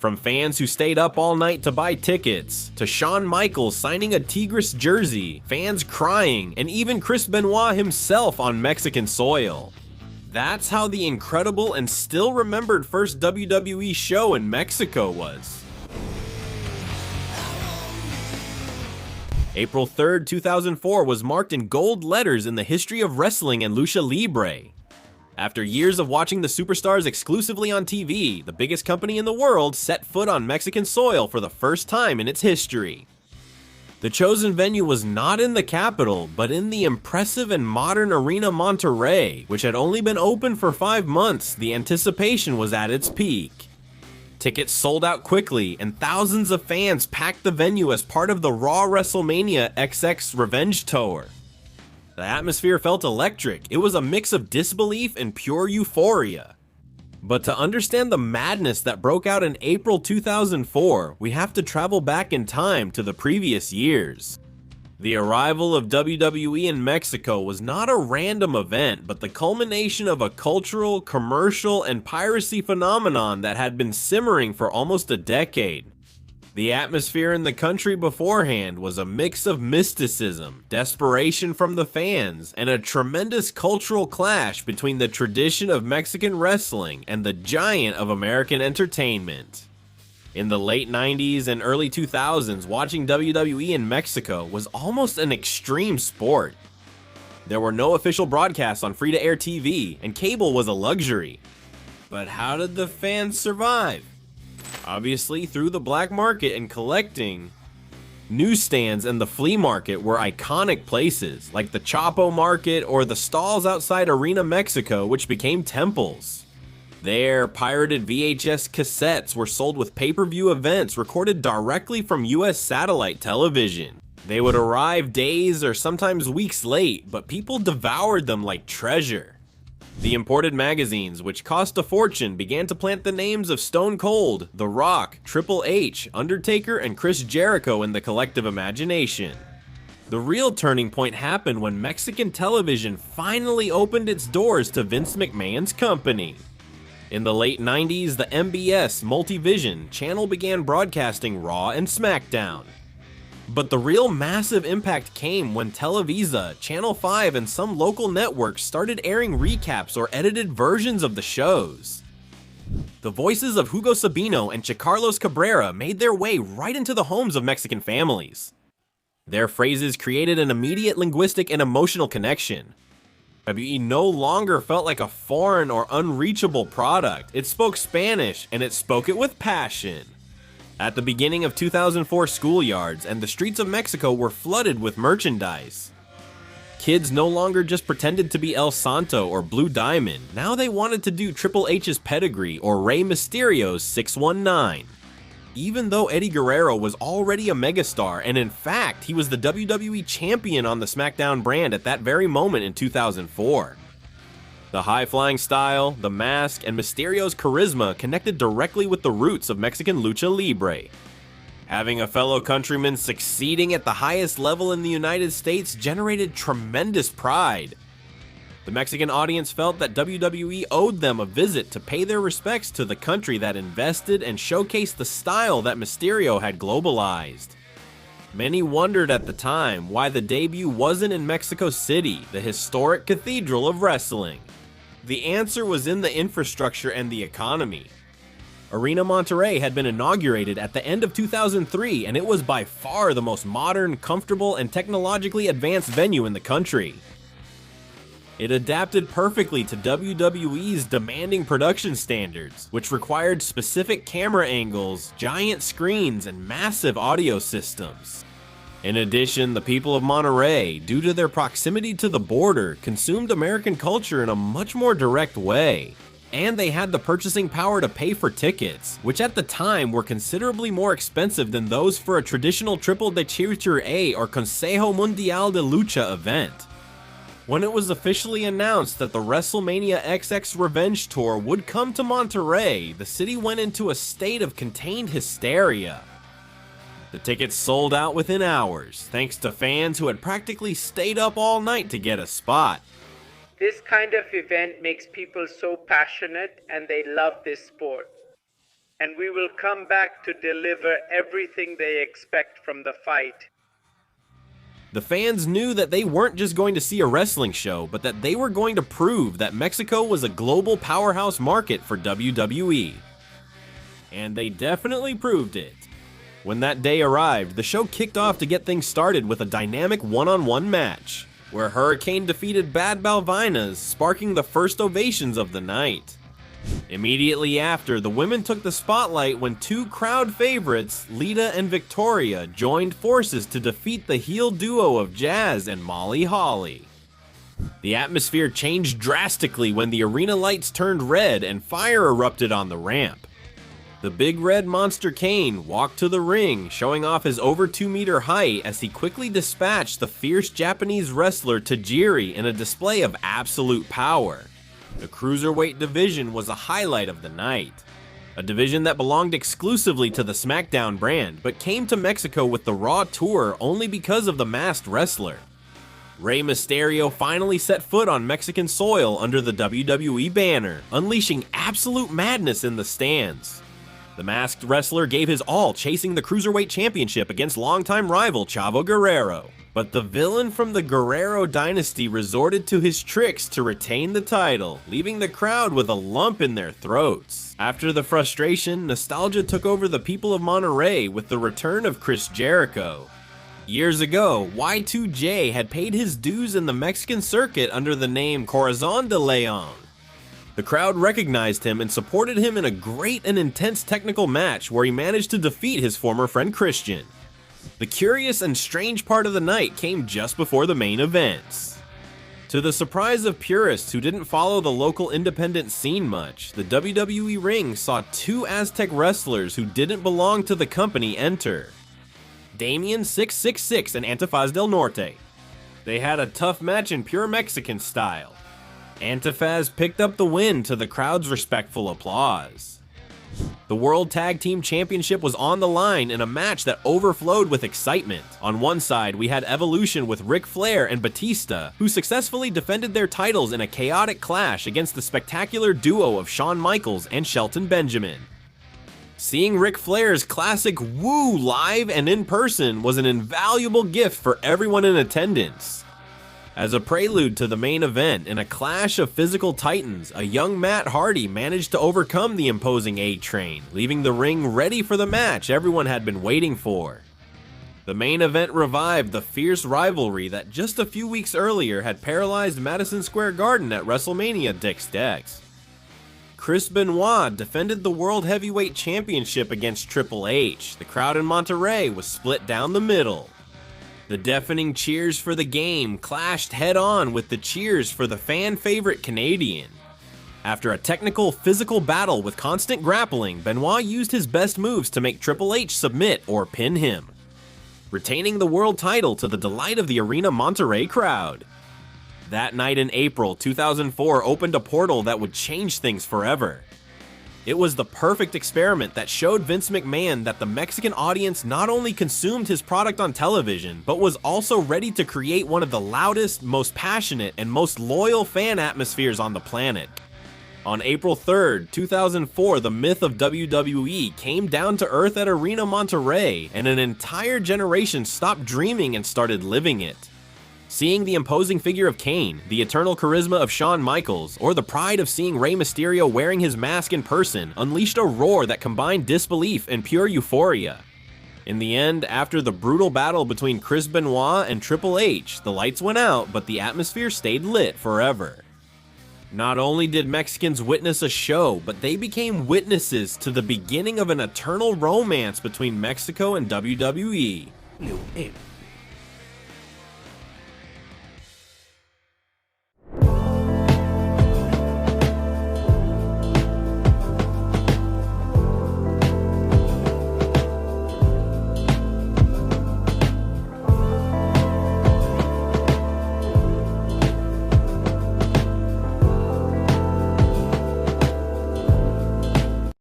From fans who stayed up all night to buy tickets, to Shawn Michaels signing a Tigres jersey, fans crying, and even Chris Benoit himself on Mexican soil. That's how the incredible and still remembered first WWE show in Mexico was. April 3rd, 2004 was marked in gold letters in the history of wrestling and Lucha Libre. After years of watching the superstars exclusively on TV, the biggest company in the world set foot on Mexican soil for the first time in its history. The chosen venue was not in the capital, but in the impressive and modern Arena Monterrey, which had only been open for 5 months. The anticipation was at its peak. Tickets sold out quickly, and thousands of fans packed the venue as part of the Raw WrestleMania XX Revenge Tour. The atmosphere felt electric. It was a mix of disbelief and pure euphoria. But to understand the madness that broke out in April 2004, we have to travel back in time to the previous years. The arrival of WWE in Mexico was not a random event, but the culmination of a cultural, commercial, and piracy phenomenon that had been simmering for almost a decade. The atmosphere in the country beforehand was a mix of mysticism, desperation from the fans, and a tremendous cultural clash between the tradition of Mexican wrestling and the giant of American entertainment. In the late 90s and early 2000s, watching WWE in Mexico was almost an extreme sport. There were no official broadcasts on free-to-air TV, and cable was a luxury. But how did the fans survive? Obviously through the black market and collecting. Newsstands and the flea market were iconic places, like the Chapo Market or the stalls outside Arena Mexico, which became temples. There, pirated VHS cassettes were sold with pay-per-view events recorded directly from US satellite television. They would arrive days or sometimes weeks late, but people devoured them like treasure. The imported magazines, which cost a fortune, began to plant the names of Stone Cold, The Rock, Triple H, Undertaker, and Chris Jericho in the collective imagination. The real turning point happened when Mexican television finally opened its doors to Vince McMahon's company. In the late 90s, the MBS Multivision channel began broadcasting Raw and SmackDown. But the real massive impact came when Televisa, Channel 5, and some local networks started airing recaps or edited versions of the shows. The voices of Hugo Sabino and Chicarlos Cabrera made their way right into the homes of Mexican families. Their phrases created an immediate linguistic and emotional connection. WWE no longer felt like a foreign or unreachable product. It spoke Spanish, and it spoke it with passion. At the beginning of 2004, schoolyards and the streets of Mexico were flooded with merchandise. Kids no longer just pretended to be El Santo or Blue Diamond, now they wanted to do Triple H's pedigree or Rey Mysterio's 619. Even though Eddie Guerrero was already a megastar, and in fact, he was the WWE champion on the SmackDown brand at that very moment in 2004. The high-flying style, the mask, and Mysterio's charisma connected directly with the roots of Mexican Lucha Libre. Having a fellow countryman succeeding at the highest level in the United States generated tremendous pride. The Mexican audience felt that WWE owed them a visit to pay their respects to the country that invested and showcased the style that Mysterio had globalized. Many wondered at the time why the debut wasn't in Mexico City, the historic cathedral of wrestling. The answer was in the infrastructure and the economy. Arena Monterrey had been inaugurated at the end of 2003, and it was by far the most modern, comfortable, and technologically advanced venue in the country. It adapted perfectly to WWE's demanding production standards, which required specific camera angles, giant screens, and massive audio systems. In addition, the people of Monterrey, due to their proximity to the border, consumed American culture in a much more direct way. And they had the purchasing power to pay for tickets, which at the time were considerably more expensive than those for a traditional Triple de Territory A or Consejo Mundial de Lucha event. When it was officially announced that the WrestleMania XX Revenge Tour would come to Monterrey, the city went into a state of contained hysteria. The tickets sold out within hours, thanks to fans who had practically stayed up all night to get a spot. This kind of event makes people so passionate and they love this sport. and we will come back to deliver everything they expect from the fight. The fans knew that they weren't just going to see a wrestling show, but that they were going to prove that Mexico was a global powerhouse market for WWE. And they definitely proved it. When that day arrived, the show kicked off to get things started with a dynamic one-on-one match, where Hurricane defeated Bad Balvinas, sparking the first ovations of the night. Immediately after, the women took the spotlight when two crowd favorites, Lita and Victoria, joined forces to defeat the heel duo of Jazz and Molly Holly. The atmosphere changed drastically when the arena lights turned red and fire erupted on the ramp. The big red monster Kane walked to the ring, showing off his over 2-meter height as he quickly dispatched the fierce Japanese wrestler Tajiri in a display of absolute power. The Cruiserweight division was a highlight of the night. A division that belonged exclusively to the SmackDown brand, but came to Mexico with the Raw tour only because of the masked wrestler. Rey Mysterio finally set foot on Mexican soil under the WWE banner, unleashing absolute madness in the stands. The masked wrestler gave his all chasing the Cruiserweight Championship against longtime rival Chavo Guerrero. But the villain from the Guerrero dynasty resorted to his tricks to retain the title, leaving the crowd with a lump in their throats. After the frustration, nostalgia took over the people of Monterrey with the return of Chris Jericho. Years ago, Y2J had paid his dues in the Mexican circuit under the name Corazon de Leon. The crowd recognized him and supported him in a great and intense technical match where he managed to defeat his former friend Christian. The curious and strange part of the night came just before the main events. To the surprise of purists who didn't follow the local independent scene much, the WWE ring saw two Aztec wrestlers who didn't belong to the company enter. Damien 666 and Antifaz del Norte. They had a tough match in pure Mexican style. Antifaz picked up the win to the crowd's respectful applause. The World Tag Team Championship was on the line in a match that overflowed with excitement. On one side, we had Evolution with Ric Flair and Batista, who successfully defended their titles in a chaotic clash against the spectacular duo of Shawn Michaels and Shelton Benjamin. Seeing Ric Flair's classic woo live and in person was an invaluable gift for everyone in attendance. As a prelude to the main event, in a clash of physical titans, a young Matt Hardy managed to overcome the imposing A-Train, leaving the ring ready for the match everyone had been waiting for. The main event revived the fierce rivalry that just a few weeks earlier had paralyzed Madison Square Garden at WrestleMania Dex. Chris Benoit defended the World Heavyweight Championship against Triple H. The crowd in Monterrey was split down the middle. The deafening cheers for the game clashed head-on with the cheers for the fan-favorite Canadian. After a technical, physical battle with constant grappling, Benoit used his best moves to make Triple H submit or pin him, retaining the world title to the delight of the Arena Monterrey crowd. That night in April 2004 opened a portal that would change things forever. It was the perfect experiment that showed Vince McMahon that the Mexican audience not only consumed his product on television, but was also ready to create one of the loudest, most passionate, and most loyal fan atmospheres on the planet. On April 3rd, 2004, the myth of WWE came down to earth at Arena Monterrey, and an entire generation stopped dreaming and started living it. Seeing the imposing figure of Kane, the eternal charisma of Shawn Michaels, or the pride of seeing Rey Mysterio wearing his mask in person unleashed a roar that combined disbelief and pure euphoria. In the end, after the brutal battle between Chris Benoit and Triple H, the lights went out, but the atmosphere stayed lit forever. Not only did Mexicans witness a show, but they became witnesses to the beginning of an eternal romance between Mexico and WWE.